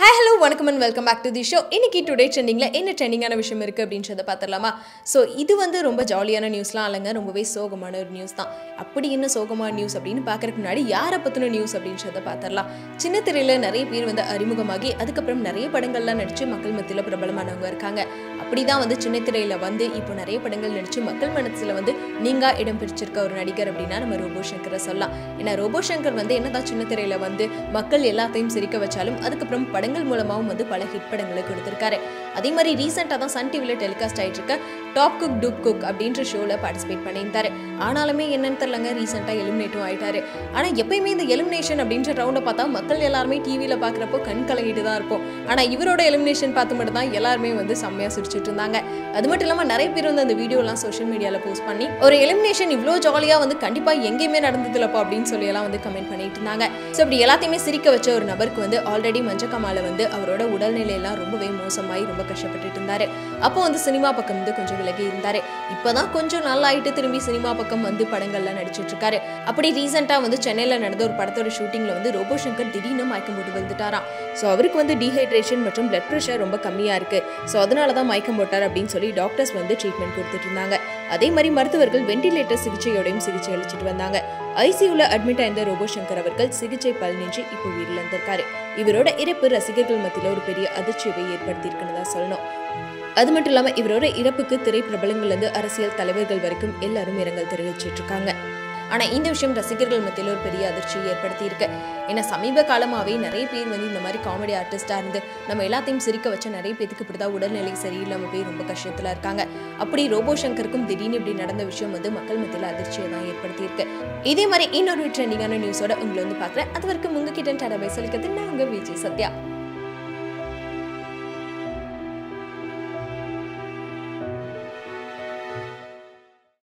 Hi, hello, welcome and welcome back to the show. இன்னைக்கு today ட்ரெண்டிங்ல என்ன ட்ரெண்டிங்கான விஷயம் இருக்கு அப்படின்றத பார்த்தறலாமா. சோ இது வந்து ரொம்ப ஜாலியான நியூஸ்லாம் இல்லங்க, ரொம்பவே சோகமான ஒரு நியூஸ் தான். அப்படி என்ன சோகமான நியூஸ் அப்படினு பார்க்கறதுக்கு முன்னாடி யாரை பத்தின நியூஸ் அப்படின்றத பார்த்தறலாம். சின்ன திரையில நிறைய பேர் வந்து அறிமுகமாகி அதுக்கு அப்புறம் நிறைய படங்கள்ல நடிச்சு மக்கள் மத்தியில பிரபலமானவங்க இருக்காங்க. அப்படிதான் வந்து சின்ன திரையில வந்து இப்போ நிறைய படங்கள் நடிச்சு மக்கள் மனசுல வந்து நீங்கா இடம் பிடிச்சிருக்க ஒரு நடிகர் அப்படினா நம்ம ரோபோ சங்கரை சொல்லலாம். ஏன்னா ரோபோ சங்கர் வந்து என்னதான் சின்ன திரையில வந்து மக்கள் எல்லாத்தையும் சிரிக்க வச்சாலும் அதுக்கு அப்புறம் படங்கள் மூலமாவும் வந்து பல ஹிட் படங்களை கொடுத்திருக்காரு. அதே மாதிரி ரீசெண்டா தான் சன் டிவில டெலிகாஸ்ட் ஆயிட்டு இருக்க டாப் குக் டூப் குக் அப்படின்ற ஷோல பார்ட்டிசிபேட் பண்ணியிருந்தாரு. ஆனாலுமே என்னன்னு தெரியலங்க, ரீசெண்டா எலிமினேட்டும் ஆயிட்டாரு. ஆனா எப்பயுமே இந்த எலிமினேஷன் அப்படின்ற ரவுண்டை பார்த்தா மக்கள் எல்லாருமே டிவியில பாக்குறப்போ கண் கலங்கிட்டு தான் இருப்போம். ஆனா இவரோட எலிமினேஷன் பார்த்து மட்டும் தான் எல்லாருமே வந்து செம்மையா சிரிச்சுட்டு இருந்தாங்க. அது மட்டும் இல்லாம நிறைய பேர் வந்து அந்த வீடியோலாம் சோஷியல் மீடியால போஸ்ட் பண்ணி ஒரு எலிமினேஷன் இவ்வளோ ஜாலியா வந்து கண்டிப்பா எங்கேயுமே நடந்ததில்லப்பா அப்படின்னு சொல்லி எல்லாம் வந்து கமெண்ட் பண்ணிட்டு இருந்தாங்க. ஸோ அப்படி எல்லாத்தையுமே சிரிக்க வச்ச ஒரு நபருக்கு வந்து ஆல்ரெடி மஞ்சக்கமால வந்து அவரோட உடல்நிலையெல்லாம் ரொம்பவே மோசமாயி ரொம்ப கஷ்டப்பட்டு இருந்தாரு. அப்போ வந்து சினிமா பக்கம் வந்து கொஞ்சம் விலகி இருந்தாரு. இப்பதான் கொஞ்சம் நல்லா ஆயிட்டு திரும்பி சினிமா பக்கம் வந்து படங்கள்ல நடிச்சிட்டு இருக்காரு. அப்படி ரீசெண்டா வந்து சென்னையில நடந்த ஒரு படத்தோட ஷூட்டிங்ல வந்து ரோபோ சங்கர் திடீர்னு மயக்கம் போட்டு விழுந்துட்டாராம். ஸோ அவருக்கு வந்து டீஹைட்ரேஷன் மற்றும் பிளட் ப்ரெஷர் ரொம்ப கம்மியா இருக்கு. ஸோ அதனாலதான் மயக்கம் போட்டார் அப்படின்னு சொல்லி டாக்டர்ஸ் வந்து ட்ரீட்மெண்ட் கொடுத்துட்டு இருந்தாங்க. அதே மாதிரி மருத்துவர்கள் வெண்டிலேட்டர் சிகிச்சையோடையும் சிகிச்சை அளிச்சுட்டு வந்தாங்க. ஐசியூல அட்மிட் ஆயிருந்த ரோபோ சங்கர் அவர்கள் சிகிச்சை பலனின்றி இப்போ உயிரிழந்திருக்காரு. இவரோட இறப்பு ரசிகர்கள் மத்தியில ஒரு பெரிய அதிர்ச்சியை ஏற்படுத்தியிருக்குன்னு தான் சொல்லணும். அது மட்டும் இல்லாம இவரோட இறப்புக்கு திரை பிரபலங்கள்ல இருந்து அரசியல் தலைவர்கள் வரைக்கும் எல்லாரும் இரங்கல் தெரிவிச்சிட்டு இருக்காங்க. ஆனா இந்த விஷயம் ரசிகர்கள் மத்தியில ஒரு பெரிய அதிர்ச்சியை ஏற்படுத்தி இருக்கு. ஏன்னா சமீப காலமாவே நிறைய பேர் வந்து இந்த மாதிரி காமெடி ஆர்டிஸ்டா இருந்து நம்ம எல்லாத்தையும் சிரிக்க வச்ச நிறைய பேருக்கு இப்படிதான் உடல்நிலை சரியில்லாம போய் ரொம்ப கஷ்டத்துல இருக்காங்க. அப்படி ரோபோ சங்கருக்கும் திடீர்னு இப்படி நடந்த விஷயம் வந்து மக்கள் மத்தியில அதிர்ச்சியை தான் ஏற்படுத்தி இருக்கு. இதே மாதிரி இன்னொரு ட்ரெண்டிங்கான நியூஸோட உங்களை வந்து பாக்குறேன். அது வரைக்கும் உங்ககிட்ட டாடா பை சொல்லிக்கிறது நான் உங்க விஜய் சத்யா.